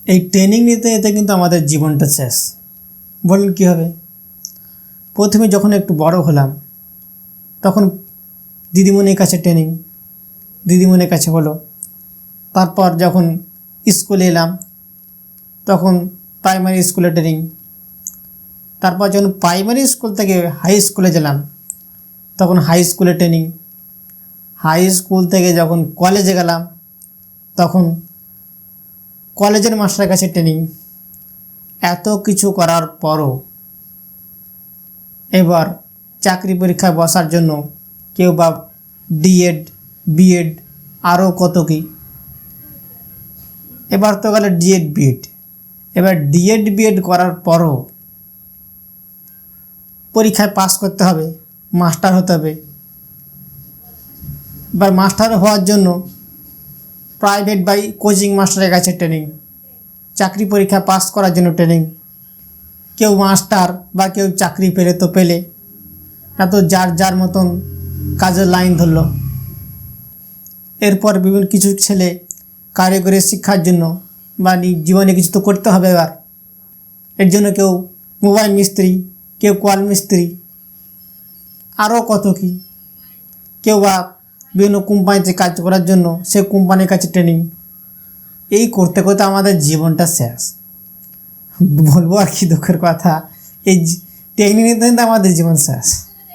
এই ট্রেনিং নিতে নিতে কিন্তু আমাদের জীবনটা শেষ। বলেন কী হবে? প্রথমে যখন একটু বড় হলাম তখন দিদিমণির কাছে ট্রেনিং, দিদিমণির কাছে হলো। তারপর যখন স্কুলে এলাম তখন প্রাইমারি স্কুলে ট্রেনিং। তারপর যখন প্রাইমারি স্কুল থেকে হাই স্কুলে গেলাম তখন হাই স্কুলে ট্রেনিং। হাই স্কুল থেকে যখন কলেজে গেলাম তখন কলেজের মাস্টারের কাছে ট্রেনিং। এত কিছু করার পরও এবার চাকরি পরীক্ষায় বসার জন্য কেউ বা ডিএড, বিএড, আরও কত কী। এবার তো গেল ডিএড, বিএড। এবার ডিএড, বিএড করার পরও পরীক্ষায় পাস করতে হবে, মাস্টার হতে হবে। এবার মাস্টার হওয়ার জন্য প্রাইভেট বা কোচিং মাস্টারের কাছে ট্রেনিং, চাকরি পরীক্ষা পাস করার জন্য ট্রেনিং। কেউ মাস্টার বা কেউ চাকরি পেলে তো পেলে, না তো যার যার মতন কাজের লাইন ধরলো। এরপর বিভিন্ন কিছু ছেলে কারিগরি শিক্ষার জন্য বা জীবনে কিছু তো করতে হবে। এবার এর জন্য কেউ মোবাইল মিস্ত্রি, কেউ কল মিস্ত্রি, আরও কত কী। কেউ বা বিভিন্ন কোম্পানিতে কাজ করার জন্য সে কোম্পানির কাছে ট্রেনিং। এই করতে করতে আমাদের জীবনটা শেষ। বলবো আর কি দুঃখের কথা, এই ট্রেনিং নিতে নিতে আমাদের জীবন শেষ।